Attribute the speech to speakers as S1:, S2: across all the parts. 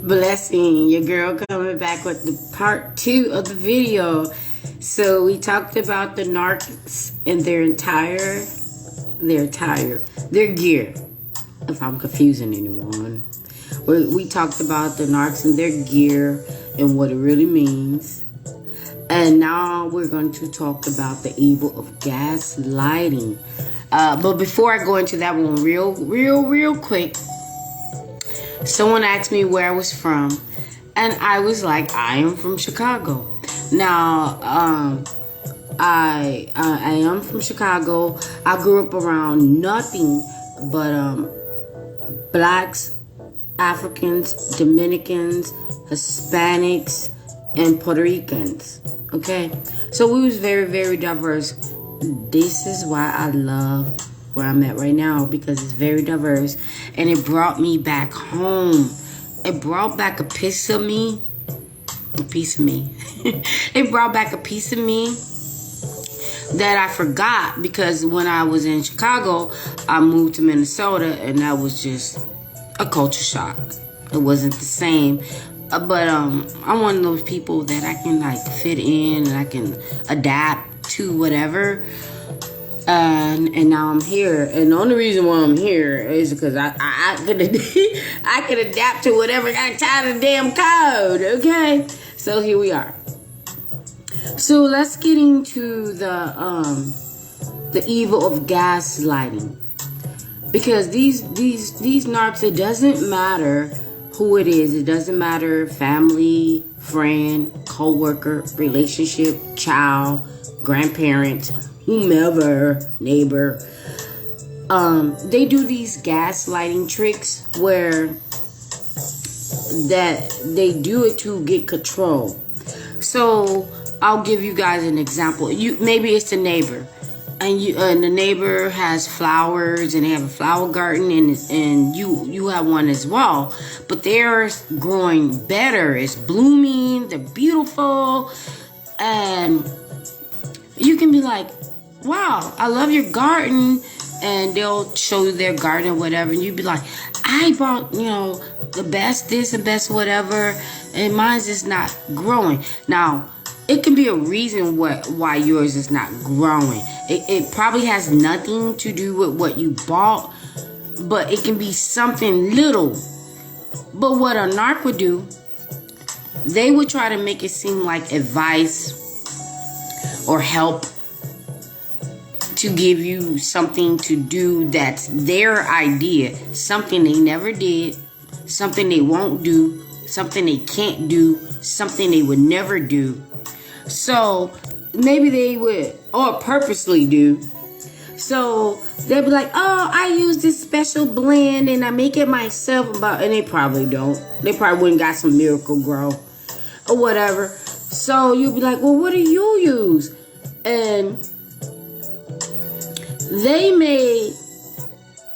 S1: Blessing, your girl coming back with the part 2 of the video. So we talked about the narcs and their gear. If I'm confusing anyone, we talked about the narcs and their gear and what it really means. And now we're going to talk about the evil of gaslighting. But before I go into that one real quick, someone asked me where I was from, and I was like, I am from Chicago. Now, I am from Chicago. I grew up around nothing but blacks, Africans, Dominicans, Hispanics, and Puerto Ricans. Okay, so we was very diverse. This is why I love where I'm at right now, because it's very diverse, and it brought me back home. It brought back a piece of me. It brought back a piece of me that I forgot, because when I was in Chicago, I moved to Minnesota, and that was just a culture shock. It wasn't the same. But I'm one of those people that I can like fit in, and I can adapt to whatever. And now I'm here, and the only reason why I'm here is because I could adapt to whatever got tired of the damn code. Okay, so here we are. So let's get into the evil of gaslighting, because these narcs, it doesn't matter who it is. It doesn't matter family, friend, co-worker, relationship, child, grandparent, whomever, neighbor. They do these gaslighting tricks where that they do it to get control. So I'll give you guys an example. Maybe it's a neighbor, and the neighbor has flowers, and they have a flower garden, and you have one as well, but they're growing better. It's blooming. They're beautiful, and you can be like, wow, I love your garden. And they'll show you their garden or whatever. And you'd be like, I bought, the best this and best whatever. And mine's just not growing. Now, it can be a reason why yours is not growing. It probably has nothing to do with what you bought. But it can be something little. But what a narc would do, they would try to make it seem like advice or help, to give you something to do that's their idea, something they never did, something they won't do, something they can't do, something they would never do. So maybe they would, or purposely do. So they'd be like, oh, I use this special blend and I make it myself, and they probably don't. They probably wouldn't got some Miracle Grow or whatever. So you'll be like, well, what do you use? And they may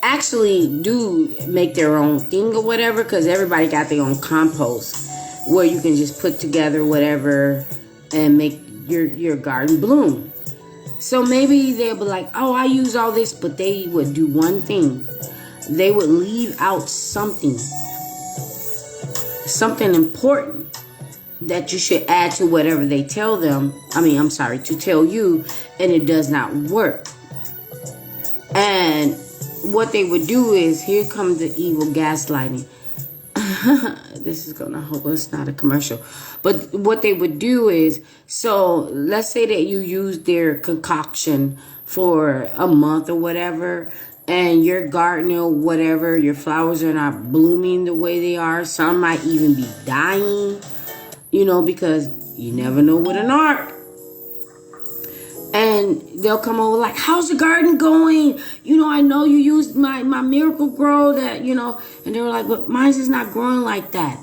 S1: actually do make their own thing or whatever, because everybody got their own compost where you can just put together whatever and make your garden bloom. So maybe they'll be like, oh, I use all this, but they would do one thing. They would leave out something important that you should add to whatever they tell them. To tell you, and it does not work. And what they would do is, here comes the evil gaslighting. This is gonna hope it's not a commercial. But what they would do is, so let's say that you use their concoction for a month or whatever, and your garden or whatever, your flowers are not blooming the way they are. Some might even be dying, because you never know with an narc. And they'll come over like, how's the garden going? I know you used my Miracle Grow that, and they were like, but mine's is not growing like that.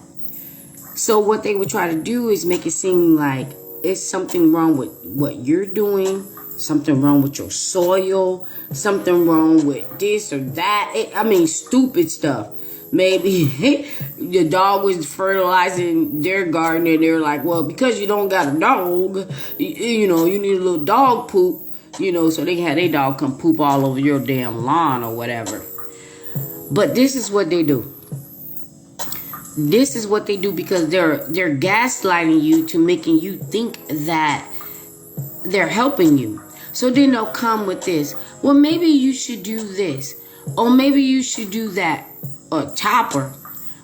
S1: So what they would try to do is make it seem like it's something wrong with what you're doing, something wrong with your soil, something wrong with this or that. Stupid stuff. Maybe the dog was fertilizing their garden, and they're like, well, because you don't got a dog, you need a little dog poop, so they had their dog come poop all over your damn lawn or whatever. But this is what they do. This is what they do because they're gaslighting you to making you think that they're helping you. So then they'll come with this. Well, maybe you should do this. Or maybe you should do that. Or topper.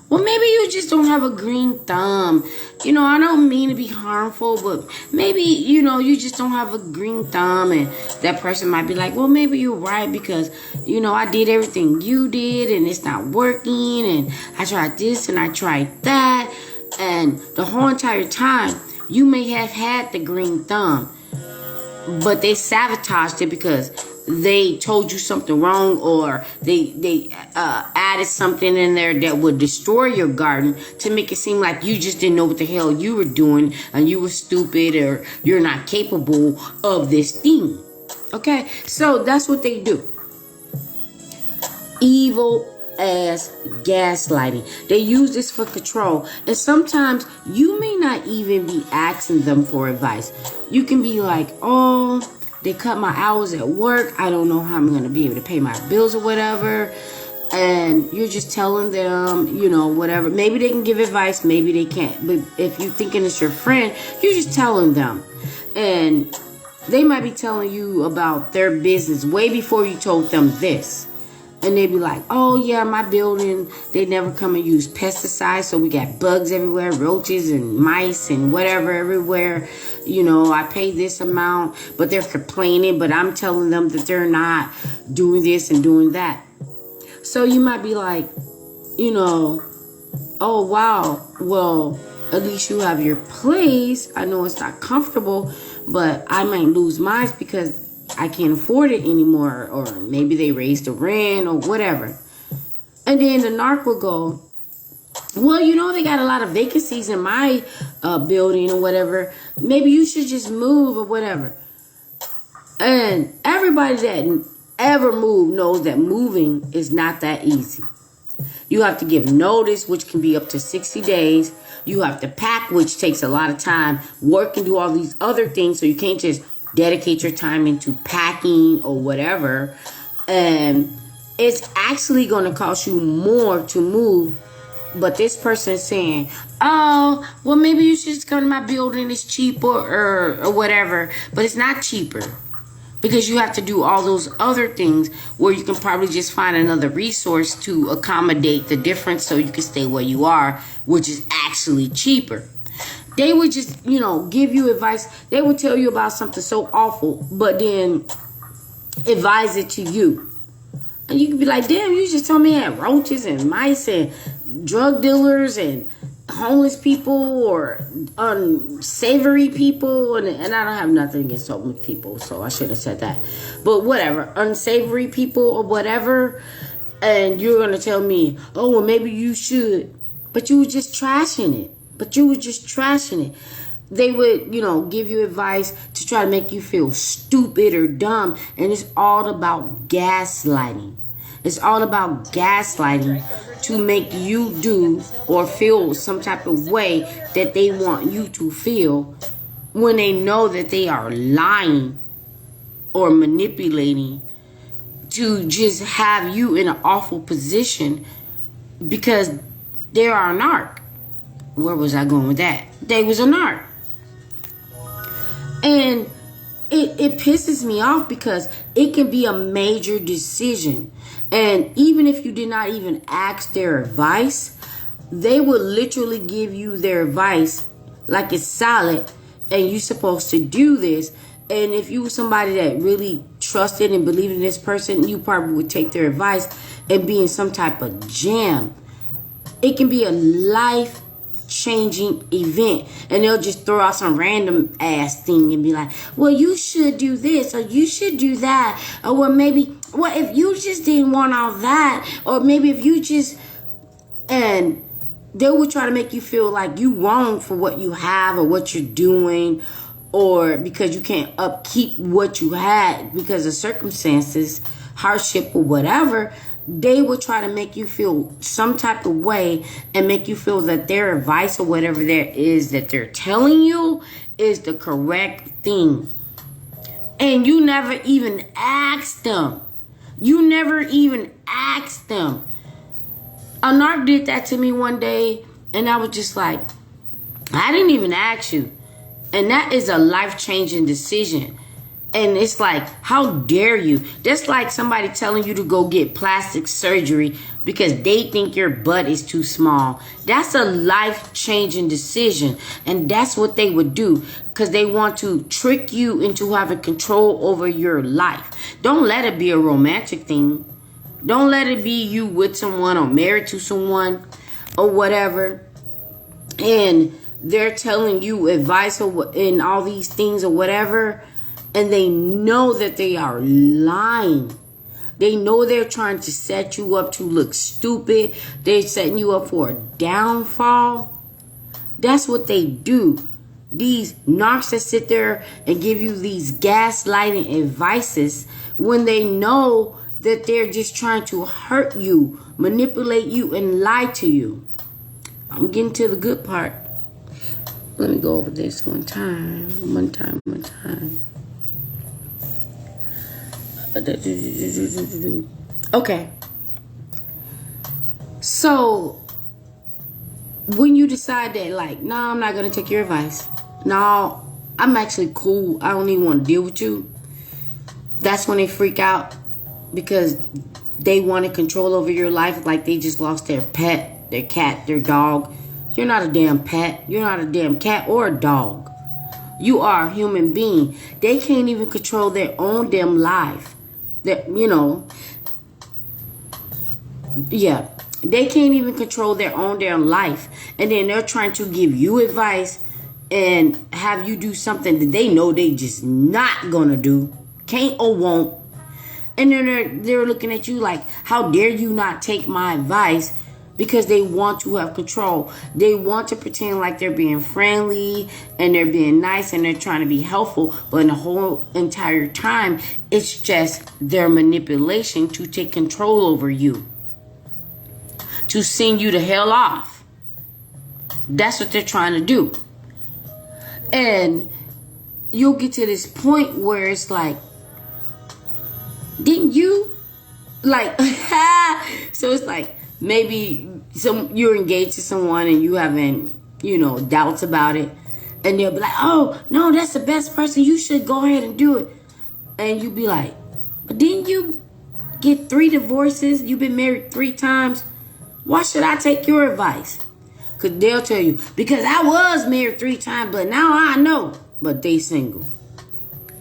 S1: Well, maybe you just don't have a green thumb. I don't mean to be harmful, but maybe, you just don't have a green thumb. And that person might be like, well, maybe you're right because, I did everything you did and it's not working. And I tried this and I tried that. And the whole entire time, you may have had the green thumb. But they sabotaged it because they told you something wrong, or they added something in there that would destroy your garden to make it seem like you just didn't know what the hell you were doing and you were stupid or you're not capable of this thing. Okay, so that's what they do. Evil as gaslighting. They use this for control, and sometimes you may not even be asking them for advice. You can be like, oh, they cut my hours at work, I don't know how I'm going to be able to pay my bills or whatever, and you're just telling them, whatever. Maybe they can give advice, maybe they can't, but if you're thinking it's your friend, you're just telling them, and they might be telling you about their business way before you told them this. And they be like, oh, yeah, my building, they never come and use pesticides. So we got bugs everywhere, roaches and mice and whatever everywhere. I pay this amount, but they're complaining. But I'm telling them that they're not doing this and doing that. So you might be like, oh, wow, well, at least you have your place. I know it's not comfortable, but I might lose mine because I can't afford it anymore, or maybe they raised the rent or whatever. And then the narc will go, well, they got a lot of vacancies in my building or whatever. Maybe you should just move or whatever. And everybody that ever moved knows that moving is not that easy. You have to give notice, which can be up to 60 days. You have to pack, which takes a lot of time. Work and do all these other things, so you can't just dedicate your time into packing or whatever. And it's actually going to cost you more to move. But this person is saying, oh, well, maybe you should just come to my building. It's cheaper or whatever. But it's not cheaper, because you have to do all those other things where you can probably just find another resource to accommodate the difference so you can stay where you are, which is actually cheaper. They would just, give you advice. They would tell you about something so awful, but then advise it to you. And you could be like, damn, you just told me I had roaches and mice and drug dealers and homeless people or unsavory people. And I don't have nothing against homeless people, so I shouldn't have said that. But whatever, unsavory people or whatever. And you're going to tell me, oh, well, maybe you should. But you were just trashing it. They would, give you advice to try to make you feel stupid or dumb. And it's all about gaslighting. It's all about gaslighting to make you do or feel some type of way that they want you to feel, when they know that they are lying or manipulating to just have you in an awful position, because they are a narc. Where was I going with that? They was a narc. And it pisses me off because it can be a major decision. And even if you did not even ask their advice, they will literally give you their advice like it's solid and you're supposed to do this. And if you were somebody that really trusted and believed in this person, you probably would take their advice and be in some type of jam. It can be a life-changing event, and they'll just throw out some random ass thing and be like, well, you should do this, or you should do that, or well, maybe, well, if you just didn't want all that, or maybe if you just, and they will try to make you feel like you wrong for what you have or what you're doing, or because you can't upkeep what you had because of circumstances, hardship, or whatever. They will try to make you feel some type of way and make you feel that their advice or whatever there is that they're telling you is the correct thing. And you never even asked them. You never even asked them. A narc did that to me one day, And I was just like, I didn't even ask you. And that is a life-changing decision. And it's like, how dare you? That's like somebody telling you to go get plastic surgery because they think your butt is too small. That's a life-changing decision. And that's what they would do because they want to trick you into having control over your life. Don't let it be a romantic thing. Don't let it be you with someone or married to someone or whatever. And they're telling you advice and all these things or whatever. And they know that they are lying. They know they're trying to set you up to look stupid. They're setting you up for a downfall. That's what they do. These narcs that sit there and give you these gaslighting advices when they know that they're just trying to hurt you, manipulate you, and lie to you. I'm getting to the good part. Let me go over this one time. Okay. So, when you decide that, like, no, I'm not going to take your advice. No, I'm actually cool. I don't even want to deal with you. That's when they freak out because they want control over your life like they just lost their pet, their cat, their dog. You're not a damn pet. You're not a damn cat or a dog. You are a human being. They can't even control their own damn life. They can't even control their own damn life. And then they're trying to give you advice and have you do something that they know they just not gonna do. Can't or won't. And then they're looking at you like, how dare you not take my advice? Because they want to have control. They want to pretend like they're being friendly and they're being nice and they're trying to be helpful. But in the whole entire time, it's just their manipulation to take control over you. To send you the hell off. That's what they're trying to do. And you'll get to this point where it's like, didn't you? Like, so it's like, maybe you're engaged to someone and you having, doubts about it. And they'll be like, oh, no, that's the best person. You should go ahead and do it. And you be like, but didn't you get 3 divorces? You've been married 3 times. Why should I take your advice? Because they'll tell you, because I was married 3 times, but now I know. But they single.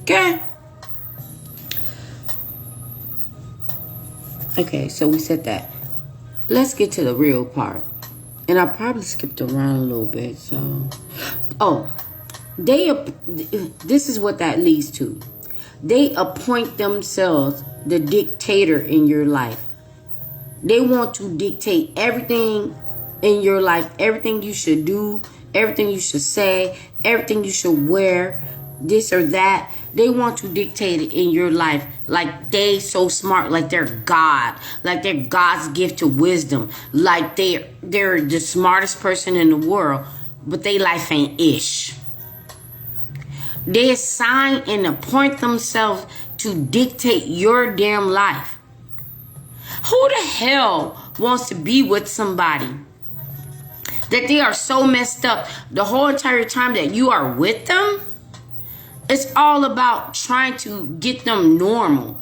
S1: Okay? Okay, so we said that. Let's get to the real part. And I probably skipped around a little bit, so. This is what that leads to. They appoint themselves the dictator in your life. They want to dictate everything in your life, everything you should do, everything you should say, everything you should wear, this or that. They want to dictate it in your life like they so smart, like they're God, like they're God's gift to wisdom, like they're the smartest person in the world, but they life ain't ish. They assign and appoint themselves to dictate your damn life. Who the hell wants to be with somebody that they are so messed up the whole entire time that you are with them? It's all about trying to get them normal,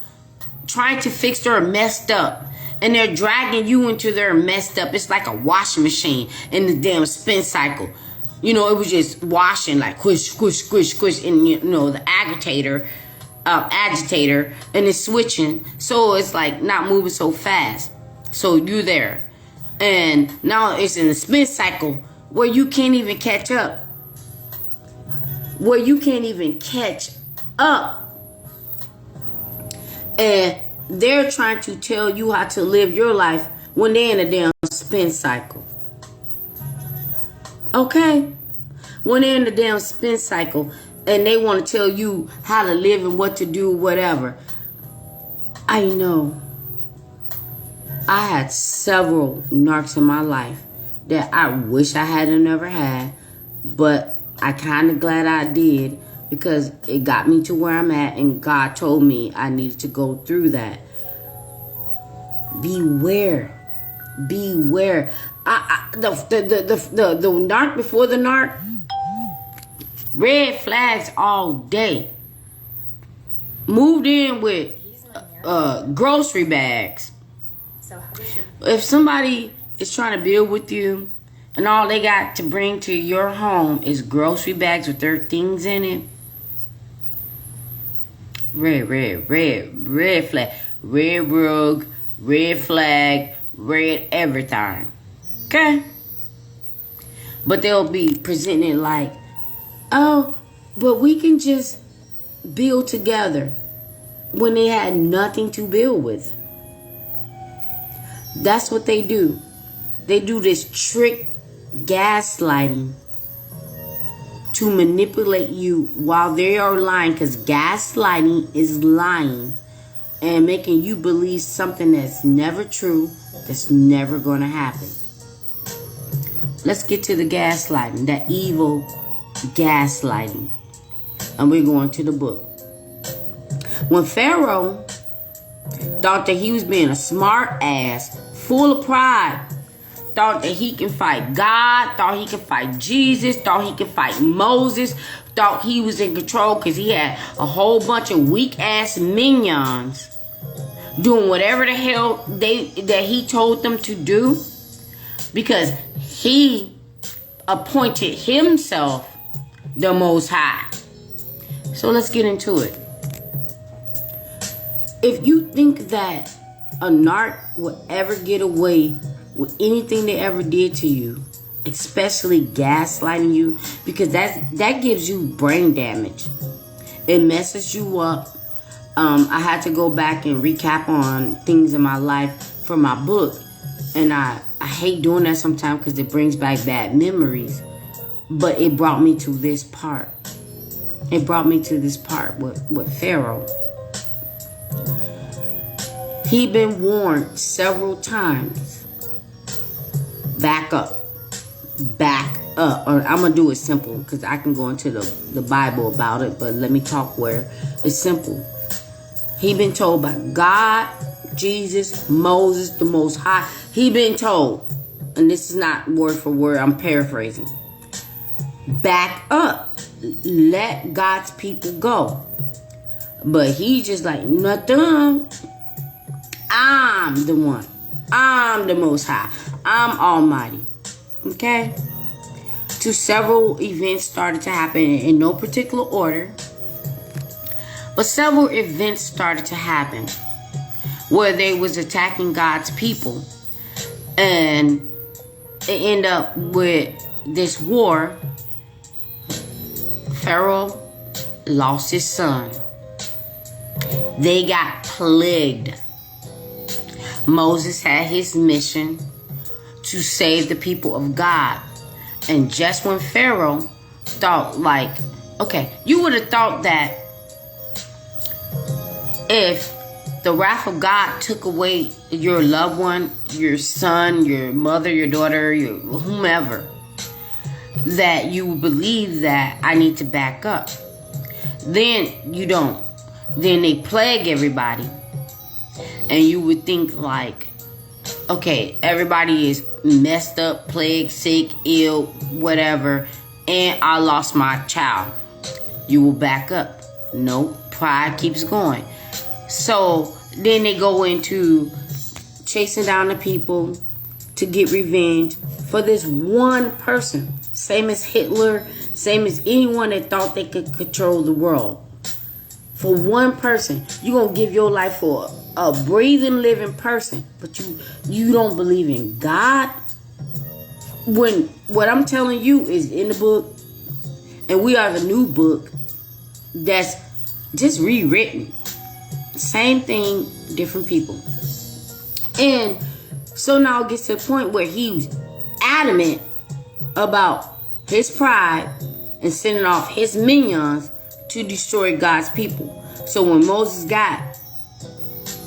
S1: trying to fix their messed up. And they're dragging you into their messed up. It's like a washing machine in the damn spin cycle. It was just washing like squish, squish, squish, squish. And, the agitator, and it's switching. So it's like not moving so fast. So you're there. And now it's in a spin cycle where you can't even catch up. And they're trying to tell you how to live your life when they're in a damn spin cycle. Okay? When they're in the damn spin cycle and they want to tell you how to live and what to do, whatever. I know. I had several narcs in my life that I wish I hadn't never had, but I kind of glad I did because it got me to where I'm at and God told me I needed to go through that. Beware. beware. The narc before the narc, red flags all day. Moved in with grocery bags. If somebody is trying to build with you and all they got to bring to your home is grocery bags with their things in it, red flag, red rug, red flag, red everything. Okay? But they'll be presenting it like, oh, but we can just build together, when they had nothing to build with. That's what they do. They do this trick gaslighting to manipulate you while they are lying, because gaslighting is lying and making you believe something that's never true, that's never going to happen. Let's get to the gaslighting, that evil gaslighting. And we're going to the book. When Pharaoh thought that he was being a smart ass, full of pride, thought that he can fight God, thought he could fight Jesus, thought he could fight Moses, thought he was in control because he had a whole bunch of weak ass minions doing whatever the hell that he told them to do, because he appointed himself the Most High. So let's get into it. If you think that a narc will ever get away with anything they ever did to you, especially gaslighting you, because that gives you brain damage. It messes you up. I had to go back and recap on things in my life from my book, and I hate doing that sometimes because it brings back bad memories. But it brought me to this part. It brought me to this part with Pharaoh. He'd been warned several times. Back up. Back up. Or I'm going to do it simple because I can go into the Bible about it. But let me talk where it's simple. He'd been told by God, Jesus, Moses, the Most High. He'd been told. And this is not word for word. I'm paraphrasing. Back up. Let God's people go. But he just like, nothing. I'm the one. I'm the Most High. I'm Almighty. Okay? So several events started to happen in no particular order. But several events started to happen where they was attacking God's people. And it ended up with this war. Pharaoh lost his son. They got plagued. Moses had his mission to save the people of God. And just when Pharaoh thought like, okay, you would have thought that if the wrath of God took away your loved one, your son, your mother, your daughter, your whomever, that you would believe that I need to back up. Then you don't. Then they plague everybody. And you would think like, okay, everybody is messed up, plagued, sick, ill, whatever, and I lost my child. You will back up. Nope, pride keeps going. So then they go into chasing down the people to get revenge for this one person. Same as Hitler, same as anyone that thought they could control the world. For one person, you're going to give your life for a breathing, living person, but you don't believe in God. When what I'm telling you is in the book, and we have a new book that's just rewritten. Same thing, different people. And so now it gets to the point where he's adamant about his pride and sending off his minions to destroy God's people. So when Moses got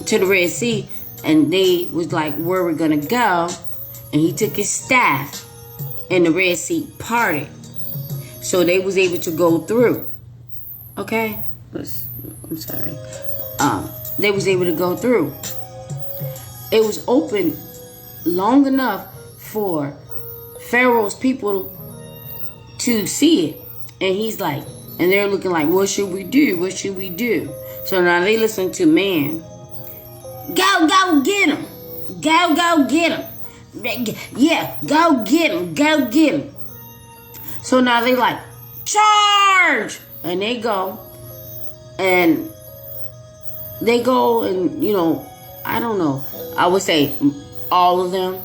S1: to the Red Sea and they was like, where we're gonna go, and he took his staff and the Red Sea parted, so they was able to go through. Okay, I'm sorry. They was able to go through. It was open long enough for Pharaoh's people to see it. And he's like, and they're looking like, what should we do? What should we do? So now they listen to man. Go get him. Go get him. Yeah, go get him. Go get him. So now they like, charge! And they go. And you know, I don't know. I would say all of them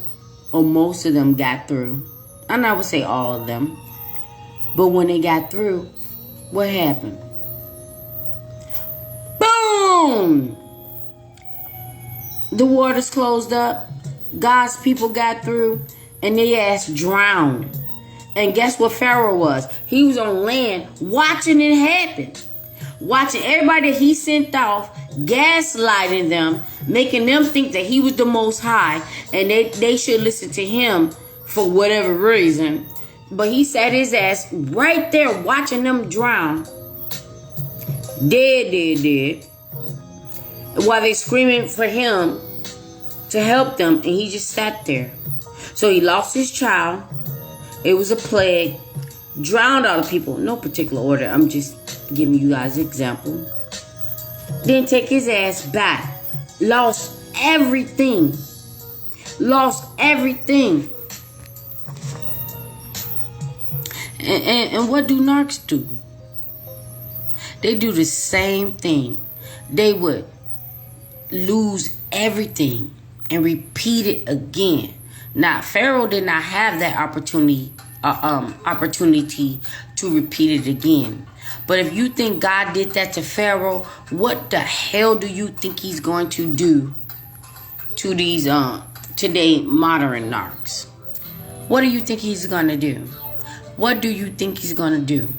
S1: or most of them got through. And I would say all of them. But when they got through, what happened? Boom! The waters closed up. God's people got through. And they ass drowned. And guess what Pharaoh was? He was on land watching it happen. Watching everybody that he sent off, gaslighting them, making them think that he was the most high. And they should listen to him for whatever reason. But he sat his ass right there watching them drown. Dead. While they screaming for him to help them. And he just sat there. So he lost his child. It was a plague. Drowned all the people. No particular order. I'm just giving you guys an example. Then take his ass back. Lost everything. And what do narcs do? They do the same thing. They would lose everything and repeat it again. Now, Pharaoh did not have that opportunity to repeat it again. But if you think God did that to Pharaoh, what the hell do you think he's going to do to these today modern narcs? What do you think he's going to do? What do you think he's going to do?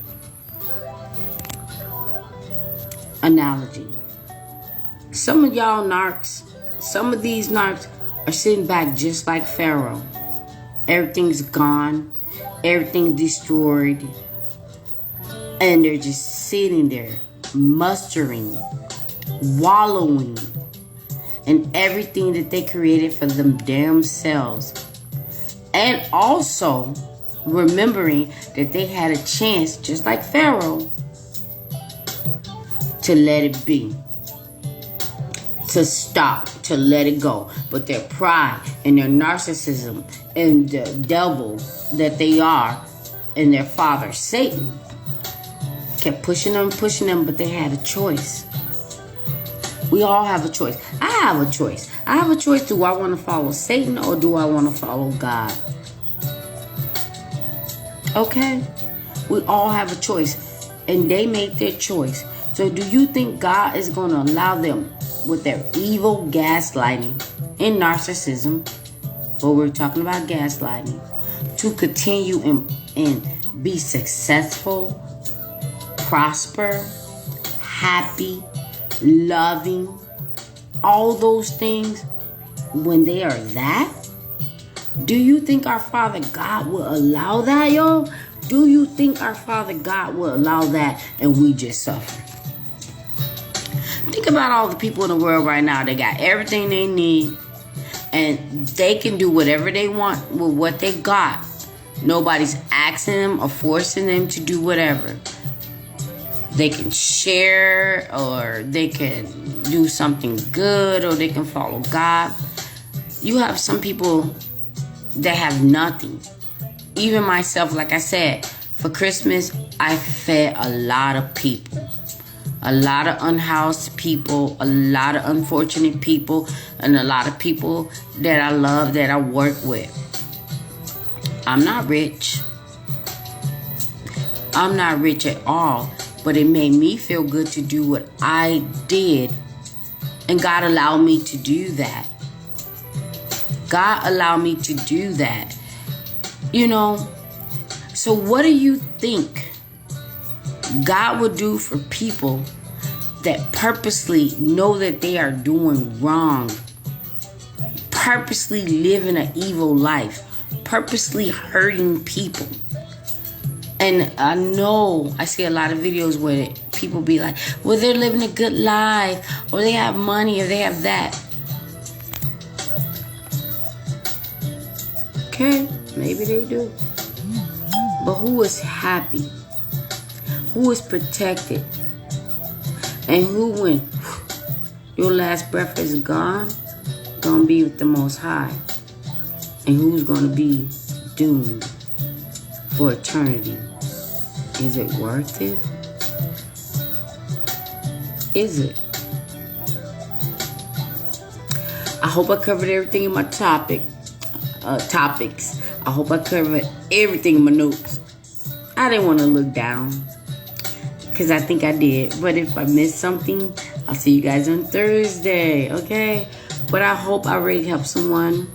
S1: Analogy. Some of y'all narcs, some of these narcs are sitting back just like Pharaoh. Everything's gone. Everything destroyed. And they're just sitting there, mustering, wallowing in everything that they created for them damn selves. And also remembering that they had a chance, just like Pharaoh, to let it be. To stop, to let it go. But their pride and their narcissism and the devil that they are and their father, Satan, kept pushing them, but they had a choice. We all have a choice. I have a choice. I have a choice. Do I want to follow Satan or do I want to follow God? Okay? We all have a choice. And they made their choice. So do you think God is going to allow them with their evil gaslighting and narcissism, but we're talking about gaslighting, to continue and be successful, prosper, happy, loving, all those things when they are that? Do you think our Father God will allow that, yo? Do you think our Father God will allow that and we just suffer? Think about all the people in the world right now. They got everything they need and they can do whatever they want with what they got. Nobody's asking them or forcing them to do whatever. They can share or they can do something good or they can follow God. You have some people that have nothing. Even myself, like I said, for Christmas, I fed a lot of people. A lot of unhoused people, a lot of unfortunate people, and a lot of people that I love, that I work with. I'm not rich. I'm not rich at all. But it made me feel good to do what I did. And God allowed me to do that. God allowed me to do that. You know, so what do you think God would do for people that purposely know that they are doing wrong, purposely living an evil life, purposely hurting people? And I know I see a lot of videos where people be like, well, they're living a good life, or they have money, or they have that. Okay, maybe they do. But who is happy? Who is protected? And who, when your last breath is gone, gonna be with the Most High? And who's gonna be doomed for eternity? Is it worth it? Is it? I hope I covered everything in my topics. I hope I covered everything in my notes. I didn't want to look down, because I think I did. But if I missed something, I'll see you guys on Thursday, okay? But I hope I really helped someone.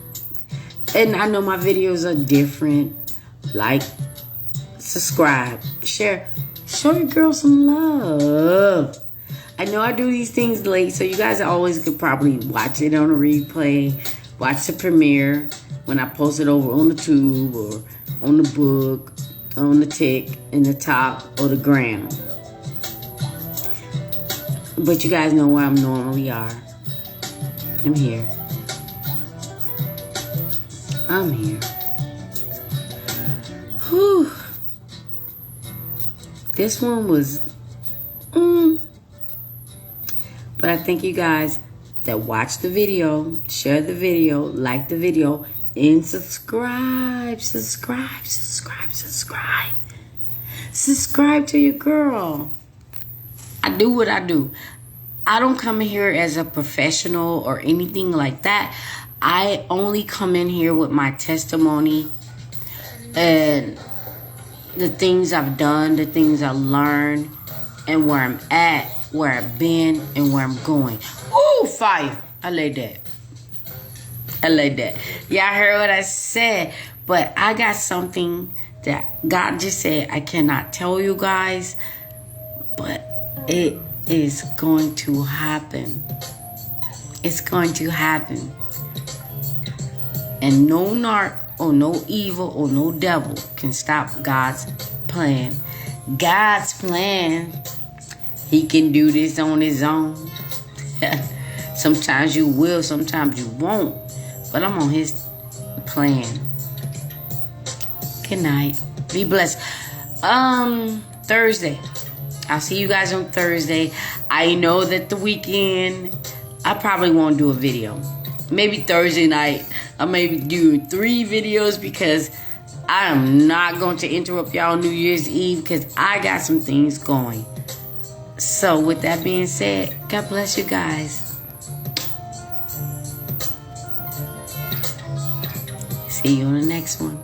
S1: And I know my videos are different. Like, subscribe, share. Show your girl some love. I know I do these things late, so you guys always could probably watch it on a replay. Watch the premiere when I post it over on the tube or on the book, on the tick, in the top, or the gram. But you guys know where I normally are. I'm here. I'm here. Whew. This one was... But I thank you guys that watched the video, share the video, like the video, and subscribe. Subscribe to your girl. I do what I do. I don't come in here as a professional or anything like that. I only come in here with my testimony and the things I've done, the things I learned, and where I'm at, where I've been, and where I'm going. Ooh, fire. I like that. Y'all heard what I said. But I got something that God just said I cannot tell you guys. But it is going to happen. It's going to happen. And no narc or no evil or no devil can stop God's plan. God's plan. He can do this on his own. Sometimes you will, sometimes you won't. But I'm on his plan. Good night. Be blessed. Thursday. I'll see you guys on Thursday. I know that the weekend, I probably won't do a video. Maybe Thursday night, I may do 3 videos because I am not going to interrupt y'all New Year's Eve because I got some things going. So with that being said, God bless you guys. See you on the next one.